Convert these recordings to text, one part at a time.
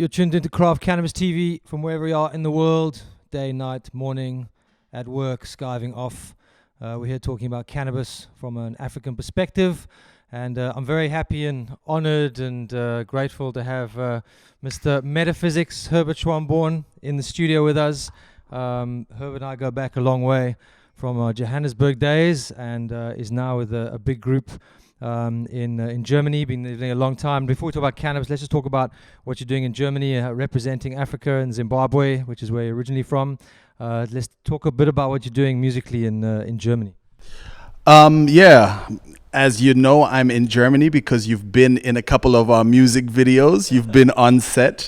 You're tuned into Craft Cannabis TV from wherever you are in the world, day, night, morning, at work, skiving off. We're here talking about cannabis from an African perspective, and I'm very happy and honored and grateful to have Mr. Metaphysics, Herbert Schwamborn, in the studio with us. Herbert and I go back a long way from our Johannesburg days, and is now with a big group in Germany, been living a long time. Before we talk about cannabis, let's just talk about what you're doing in Germany, representing Africa and Zimbabwe, which is where you're originally from. Let's talk a bit about what you're doing musically in Germany. Yeah, as you know, I'm in Germany because you've been in a couple of our music videos. You've been on set.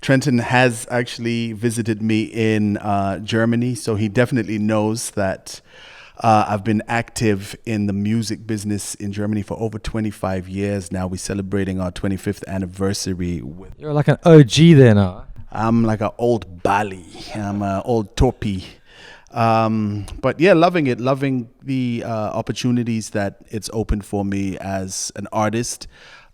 Trenton has actually visited me in Germany, so he definitely knows that I've been active in the music business in Germany for over 25 years now. We're celebrating our 25th anniversary. You're like an OG there now. I'm like an old Bali. I'm an old Topi. But yeah, loving it, loving the opportunities that it's opened for me as an artist,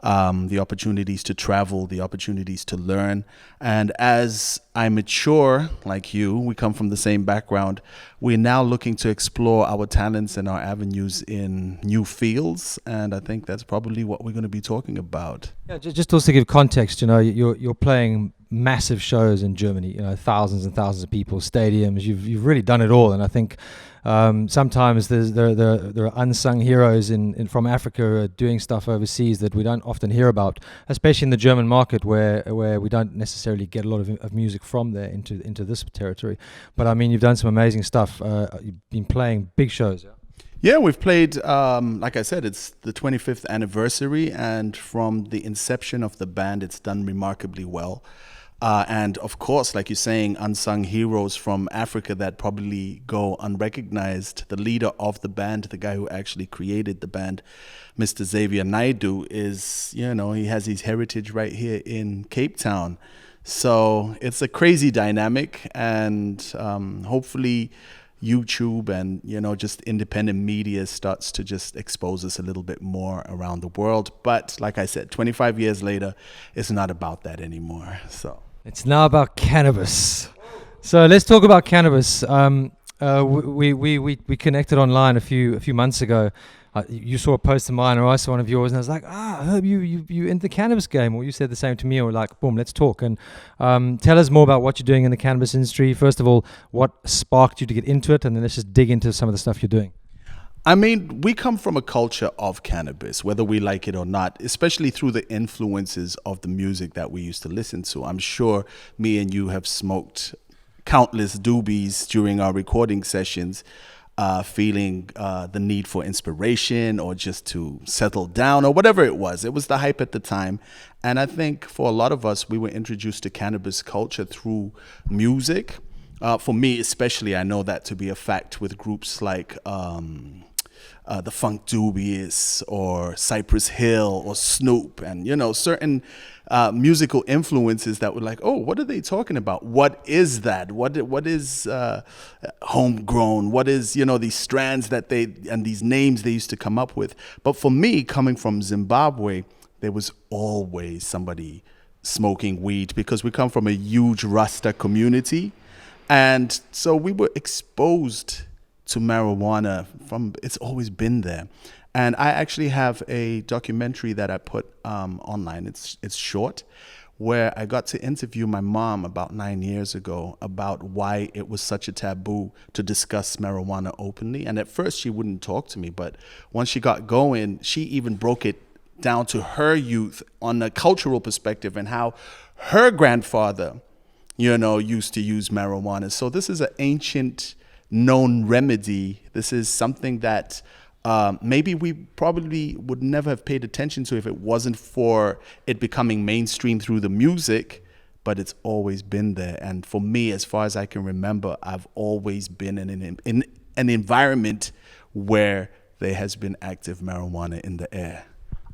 the opportunities to travel, the opportunities to learn. And as I mature, like you, we come from the same background, we're now looking to explore our talents and our avenues in new fields. And I think that's probably what we're going to be talking about. Yeah, just also to give context, you know, you're playing massive shows in Germany, you know, thousands and thousands of people, stadiums. You've really done it all, and I think sometimes there are unsung heroes from Africa doing stuff overseas that we don't often hear about, especially in the German market, where we don't necessarily get a lot of music from there into this territory. But I mean, you've done some amazing stuff. You've been playing big shows. Yeah? Yeah, we've played, like I said, it's the 25th anniversary, and from the inception of the band, it's done remarkably well. And of course, like you're saying, unsung heroes from Africa that probably go unrecognized. The leader of the band, the guy who actually created the band, Mr. Xavier Naidoo, is, you know, he has his heritage right here in Cape Town. So it's a crazy dynamic, and hopefully YouTube and, you know, just independent media starts to just expose us a little bit more around the world. But like I said, 25 years later, it's not about that anymore. So it's now about cannabis. So let's talk about cannabis. We connected online a few months ago. You saw a post of mine, or I saw one of yours, and I was like, Herb, you in the cannabis game, or you said the same to me, or like, boom, let's talk. And tell us more about what you're doing in the cannabis industry. First of all, what sparked you to get into it, and then let's just dig into some of the stuff you're doing. I mean, we come from a culture of cannabis, whether we like it or not, especially through the influences of the music that we used to listen to. I'm sure me and you have smoked countless doobies during our recording sessions, feeling the need for inspiration or just to settle down or whatever it was. It was the hype at the time. And I think for a lot of us, we were introduced to cannabis culture through music. For me especially, I know that to be a fact with groups like the Funk Doobies or Cypress Hill or Snoop, and, you know, certain musical influences that were like, oh, what are they talking about? What is that? What is homegrown? What is, you know, these strands that and these names they used to come up with? But for me, coming from Zimbabwe, there was always somebody smoking weed because we come from a huge Rasta community. And so we were exposed to marijuana it's always been there. And I actually have a documentary that I put online. It's short, where I got to interview my mom about 9 years ago about why it was such a taboo to discuss marijuana openly. And at first she wouldn't talk to me, but once she got going, she even broke it down to her youth on a cultural perspective and how her grandfather, you know, used to use marijuana. So this is an ancient known remedy. This is something that maybe we probably would never have paid attention to if it wasn't for it becoming mainstream through the music, but it's always been there. And for me, as far as I can remember, I've always been in an environment where there has been active marijuana in the air.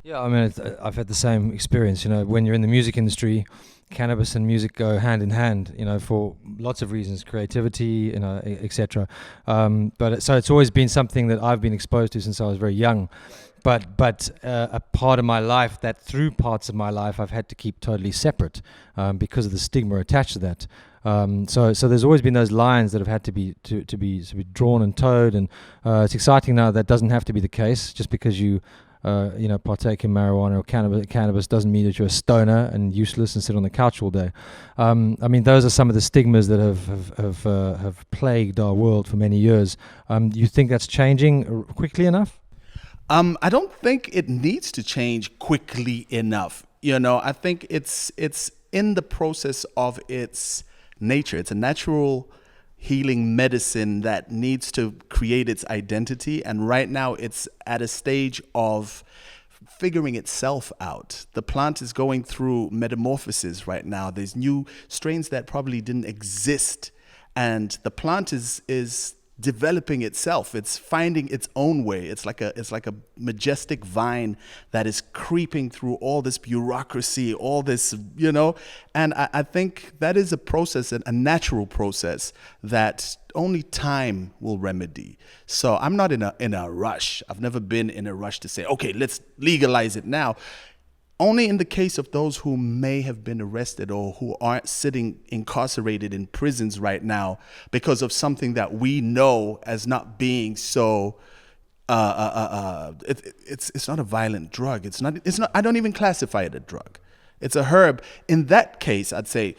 Yeah, I mean, I've had the same experience. You know, when you're in the music industry, cannabis and music go hand in hand, for lots of reasons, creativity, etc. So it's always been something that I've been exposed to since I was very young. But a part of my life that through parts of my life I've had to keep totally separate because of the stigma attached to that. So there's always been those lines that have had to be drawn and towed, and it's exciting now that doesn't have to be the case. Just because you partake in marijuana or cannabis doesn't mean that you're a stoner and useless and sit on the couch all day. Those are some of the stigmas that have plagued our world for many years. You think that's changing quickly enough? I don't think it needs to change quickly enough. I think it's in the process of its nature. It's a natural healing medicine that needs to create its identity. And right now it's at a stage of figuring itself out. The plant is going through metamorphosis right now. There's new strains that probably didn't exist. And the plant is developing itself. It's finding its own way. It's like a majestic vine that is creeping through all this bureaucracy, all this, and I think that is a process, a natural process that only time will remedy. So I'm not in a rush. I've never been in a rush to say, okay, let's legalize it now. Only in the case of those who may have been arrested or who aren't sitting incarcerated in prisons right now because of something that we know as not being so. It's not a violent drug. It's not. I don't even classify it a drug. It's a herb. In that case, I'd say,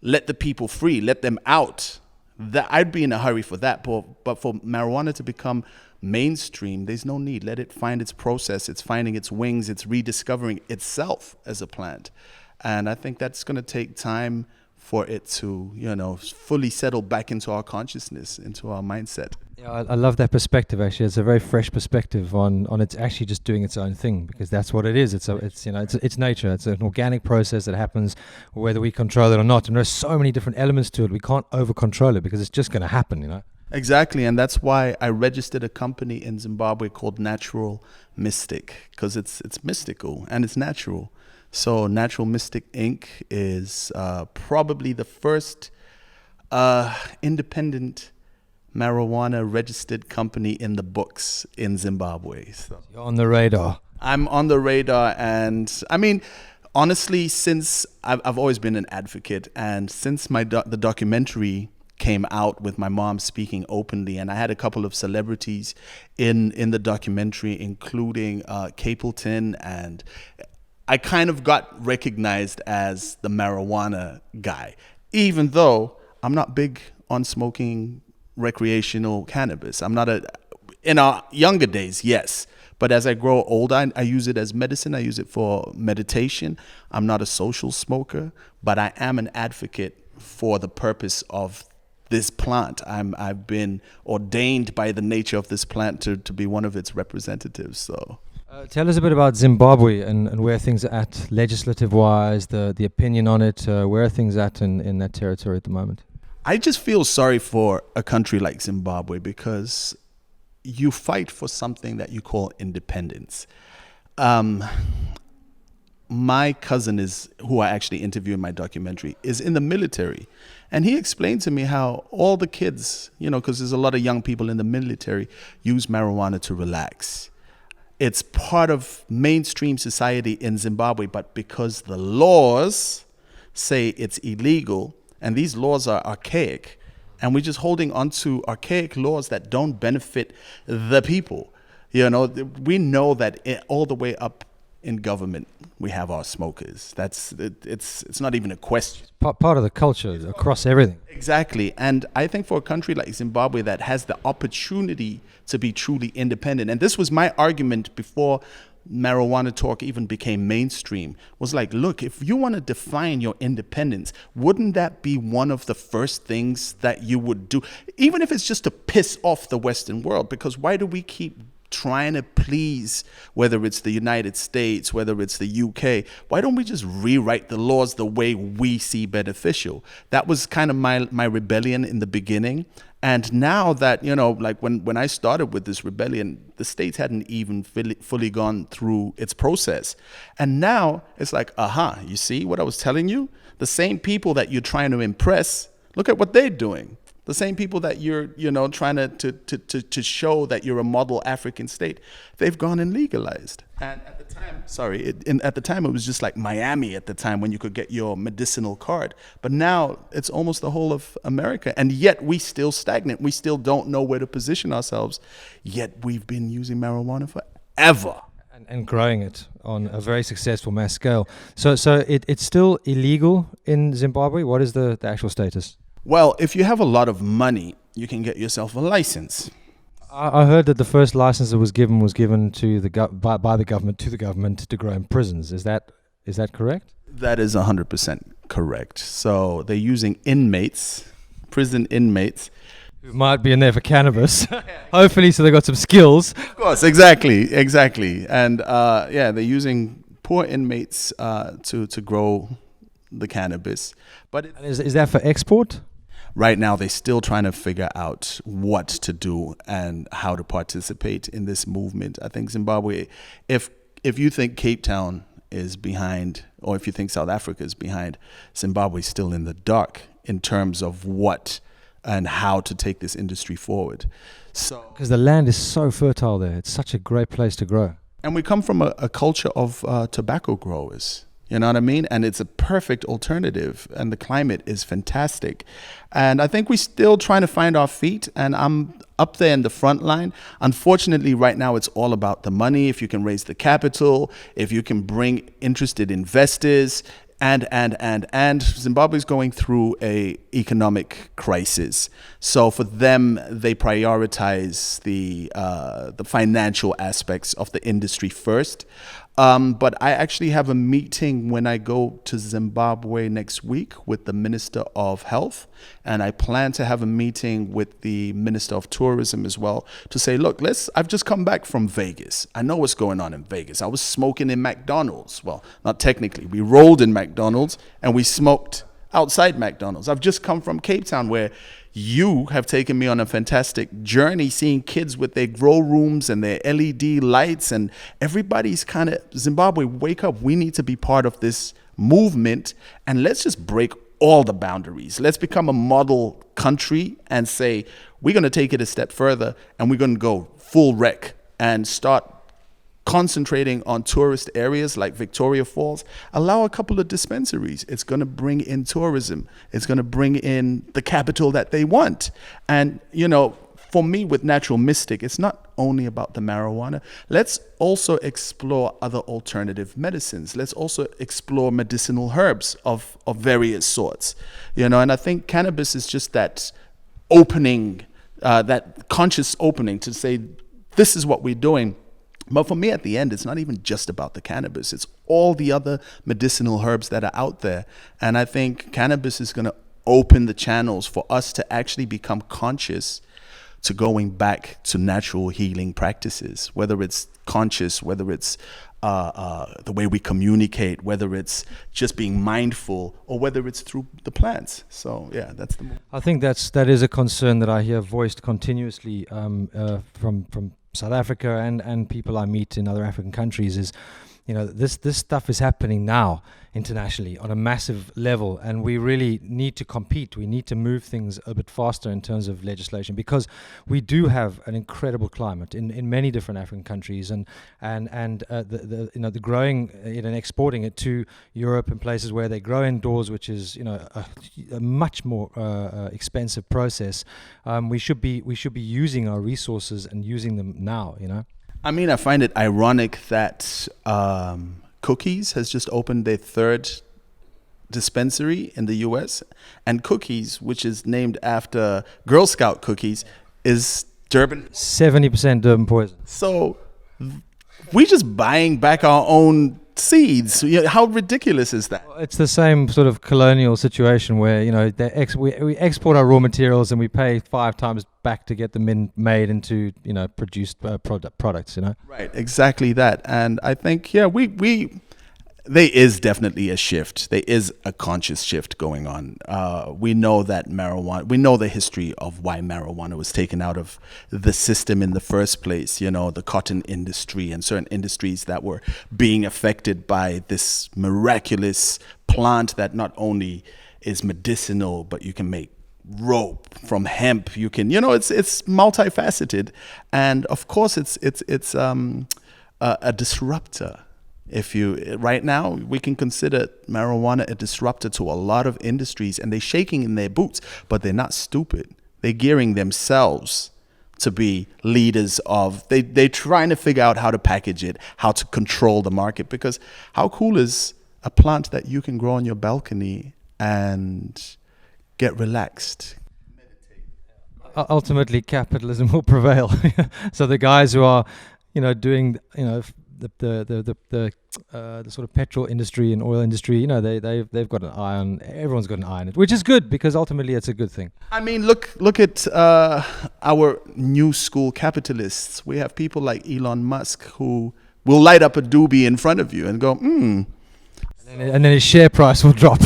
let the people free. Let them out. That I'd be in a hurry for that. But for marijuana to become mainstream, there's no need. Let it find its process. It's finding its wings. It's rediscovering itself as a plant. And I think that's going to take time for it to, fully settle back into our consciousness, into our mindset. Yeah, I love that perspective. Actually, it's a very fresh perspective on it's actually just doing its own thing, because that's what it is. It's nature. It's an organic process that happens whether we control it or not. And there's so many different elements to it. We can't over control it because it's just going to happen. Exactly, and that's why I registered a company in Zimbabwe called Natural Mystic, because it's mystical and it's natural. So Natural Mystic Inc. is probably the first independent marijuana registered company in the books in Zimbabwe. So you're on the radar. I'm on the radar, and honestly, since I've always been an advocate, and since the documentary came out with my mom speaking openly, and I had a couple of celebrities in the documentary, including Capleton, and I kind of got recognized as the marijuana guy, even though I'm not big on smoking recreational cannabis. I'm not in our younger days, yes, but as I grow older, I use it as medicine. I use it for meditation. I'm not a social smoker, but I am an advocate for the purpose of this plant. I've been ordained by the nature of this plant to be one of its representatives. So, tell us a bit about Zimbabwe and where things are at legislative-wise, the opinion on it. Where are things at in that territory at the moment? I just feel sorry for a country like Zimbabwe, because you fight for something that you call independence. My cousin who I actually interview in my documentary, is in the military. And he explained to me how all the kids, because there's a lot of young people in the military, use marijuana to relax. It's part of mainstream society in Zimbabwe, but because the laws say it's illegal, and these laws are archaic, and we're just holding on to archaic laws that don't benefit the people. We know that all the way up in government, we have our smokers. It's not even a question. Part of the culture across everything. Exactly. And I think for a country like Zimbabwe that has the opportunity to be truly independent, and this was my argument before marijuana talk even became mainstream, was like, look, if you want to define your independence, wouldn't that be one of the first things that you would do, even if it's just to piss off the Western world? Because why do we keep trying to please, whether it's the United States, whether it's the UK? Why don't we just rewrite the laws the way we see beneficial? That was kind of my rebellion in the beginning. And now that, like when I started with this rebellion, the states hadn't even fully gone through its process. And now it's like, you see what I was telling you? The same people that you're trying to impress, look at what they're doing. The same people that you're, trying to show that you're a model African state, they've gone and legalized. And at the time, at the time it was just like Miami at the time when you could get your medicinal card. But now it's almost the whole of America. And yet we still stagnant. We still don't know where to position ourselves. Yet we've been using marijuana forever. And growing it on a very successful mass scale. So it's still illegal in Zimbabwe. What is the actual status? Well, if you have a lot of money, you can get yourself a license. I heard that the first license that was given to by the government to the government to grow in prisons. Is that correct? That is 100% correct. So they're using prison inmates. Who might be in there for cannabis. Hopefully, so they got some skills. Of course, exactly. And they're using poor inmates to grow the cannabis. But is that for export? Right now, they're still trying to figure out what to do and how to participate in this movement. I think Zimbabwe, if you think Cape Town is behind, or if you think South Africa is behind, Zimbabwe's still in the dark in terms of what and how to take this industry forward. So, because the land is so fertile there, it's such a great place to grow. And we come from a culture of tobacco growers. You know what I mean? And it's a perfect alternative, and the climate is fantastic. And I think we're still trying to find our feet, and I'm up there in the front line. Unfortunately, right now, it's all about the money. If you can raise the capital, if you can bring interested investors, and Zimbabwe's going through a economic crisis. So for them, they prioritize the financial aspects of the industry first. But I actually have a meeting when I go to Zimbabwe next week with the Minister of Health, and I plan to have a meeting with the Minister of Tourism as well to say, look, I've just come back from Vegas. I know what's going on in Vegas. I was smoking in McDonald's. Well, not technically. We rolled in McDonald's and we smoked outside McDonald's. I've just come from Cape Town, where you have taken me on a fantastic journey, seeing kids with their grow rooms and their LED lights, and everybody's kind of, Zimbabwe, wake up. We need to be part of this movement, and let's just break all the boundaries. Let's become a model country and say, we're going to take it a step further, and we're going to go full rec and start concentrating on tourist areas like Victoria Falls. Allow a couple of dispensaries. It's going to bring in tourism. It's going to bring in the capital that they want. And, for me with Natural Mystic, it's not only about the marijuana. Let's also explore other alternative medicines. Let's also explore medicinal herbs of various sorts. And I think cannabis is just that opening, that conscious opening to say, this is what we're doing. But for me, at the end, it's not even just about the cannabis. It's all the other medicinal herbs that are out there. And I think cannabis is going to open the channels for us to actually become conscious to going back to natural healing practices, whether it's conscious, whether it's the way we communicate, whether it's just being mindful, or whether it's through the plants. So, yeah, that's the move. I think that is a concern that I hear voiced continuously from South Africa and people I meet in other African countries is, this stuff is happening now internationally on a massive level, and we really need to compete. We need to move things a bit faster in terms of legislation, because we do have an incredible climate in many different African countries, and the growing it and exporting it to Europe and places where they grow indoors, which is a much more expensive process. We should be using our resources and using them now. I mean, I find it ironic that Cookies has just opened their third dispensary in the U.S. and Cookies, which is named after Girl Scout cookies, is Durban. 70% Durban poison. So we just buying back our own seeds. How ridiculous is that? Well, it's the same sort of colonial situation where we export our raw materials and we pay 5 times back to get them made into produced products. Right, exactly that. And I think we There is definitely a shift. There is a conscious shift going on. We know that marijuana, we know the history of why marijuana was taken out of the system in the first place, you know, the cotton industry and certain industries that were being affected by this miraculous plant that not only is medicinal, but you can make rope from hemp. You can, you know, it's multifaceted. And of course, it's a disruptor. If you right now, we can consider marijuana a disruptor to a lot of industries, and they're shaking in their boots, but they're not stupid. They're gearing themselves to be leaders of. They're trying to figure out how to package it, how to control the market. Because how cool is a plant that you can grow on your balcony and get relaxed? Ultimately, capitalism will prevail. So the guys who are, you know, doing, you know, the sort of petrol industry and oil industry, you know, they've got an eye on, everyone's got an eye on it, which is good because ultimately it's a good thing. I mean, look at our new school capitalists. We have people like Elon Musk who will light up a doobie in front of you and go, And then his share price will drop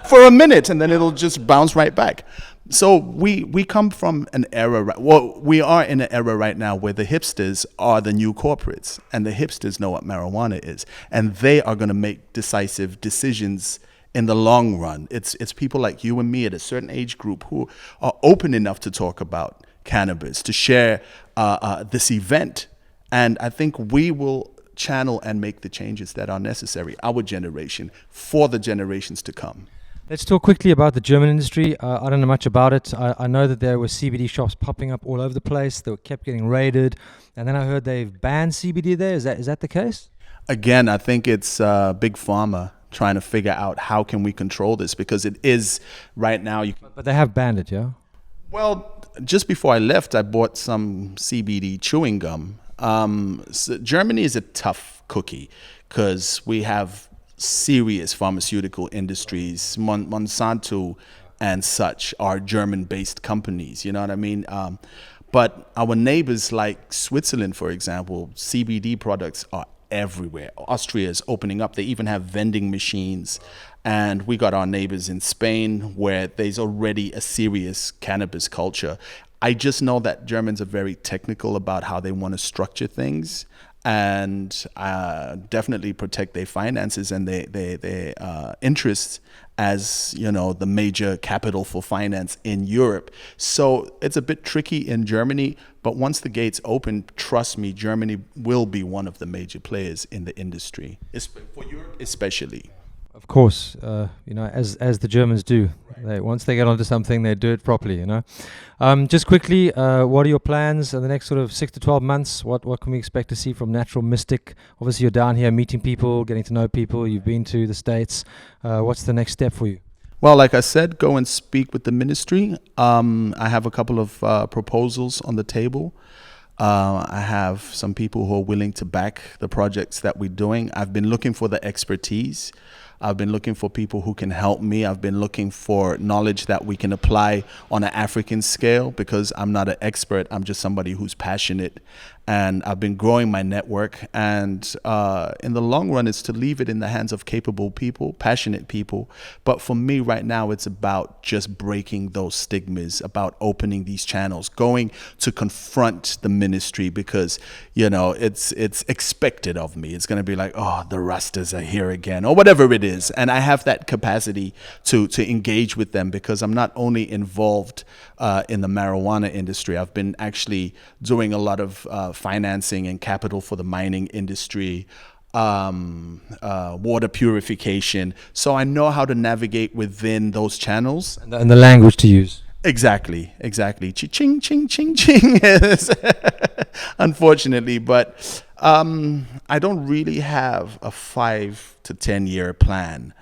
for a minute, and then it'll just bounce right back. So we come from an era, we are in an era right now where the hipsters are the new corporates, and the hipsters know what marijuana is, and they are going to make decisive decisions in the long run. It's people like you and me at a certain age group who are open enough to talk about cannabis, to share this event, and I think we will channel and make the changes that are necessary, our generation, for the generations to come. Let's talk quickly about the German industry. I don't know much about it. I know that there were CBD shops popping up all over the place. They kept getting raided. And then I heard they've banned CBD there. Is that the case? Again, I think it's Big Pharma trying to figure out how can we control this, because it is right now. But they have banned it, yeah? Well, just before I left, I bought some CBD chewing gum. So Germany is a tough cookie because we have serious pharmaceutical industries. Monsanto and such are German-based companies, you know what I mean? But our neighbors like Switzerland, for example, CBD products are everywhere. Austria is opening up. They even have vending machines. And we got our neighbors in Spain where there's already a serious cannabis culture. I just know that Germans are very technical about how they want to structure things, and definitely protect their finances and their interests as, you know, the major capital for finance in Europe. So it's a bit tricky in Germany, but once the gates open, trust me, Germany will be one of the major players in the industry, for Europe especially. Of course, you know, as the Germans do. Once they get onto something, they do it properly, you know. Just quickly, what are your plans in the next sort of 6 to 12 months? What can we expect to see from Natural Mystic? Obviously, you're down here meeting people, getting to know people. You've been to the States. What's the next step for you? Well, like I said, go and speak with the ministry. I have a couple of proposals on the table. I have some people who are willing to back the projects that we're doing. I've been looking for the expertise. I've been looking for people who can help me. I've been looking for knowledge that we can apply on an African scale, because I'm not an expert. I'm just somebody who's passionate. And I've been growing my network. And in the long run, it's to leave it in the hands of capable people, passionate people. But for me right now, it's about just breaking those stigmas, about opening these channels, going to confront the ministry, because, you know, it's expected of me. It's going to be like, oh, the Rastas are here again, or whatever it is. And I have that capacity to engage with them, because I'm not only involved in the marijuana industry. I've been actually doing a lot of financing and capital for the mining industry, water purification. So I know how to navigate within those channels. And the language to use. Exactly. Ching, ching, ching, ching. Unfortunately, but I don't really have a 5 to 10 year plan.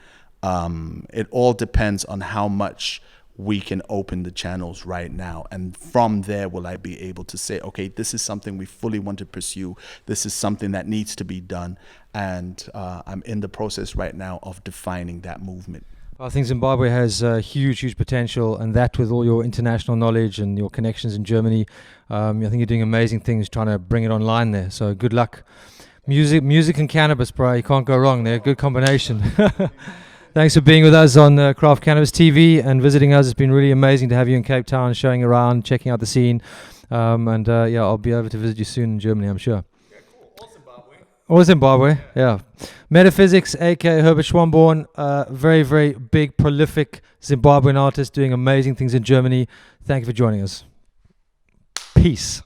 It all depends on how much we can open the channels right now. And from there, will I be able to say, okay, this is something we fully want to pursue. This is something that needs to be done. And I'm in the process right now of defining that movement. I think Zimbabwe has huge potential, and that with all your international knowledge and your connections in Germany, I think you're doing amazing things trying to bring it online there. So good luck Music and cannabis, bro. You can't go wrong. They're a good combination. Thanks for being with us on Craft Cannabis TV and visiting us. It's been really amazing to have you in Cape Town, showing around, checking out the scene. Yeah, I'll be over to visit you soon in Germany, I'm sure. Yeah, cool. Or Zimbabwe, yeah. Metaphysics, aka Herbert Schwamborn, very, very big, prolific Zimbabwean artist doing amazing things in Germany. Thank you for joining us. Peace.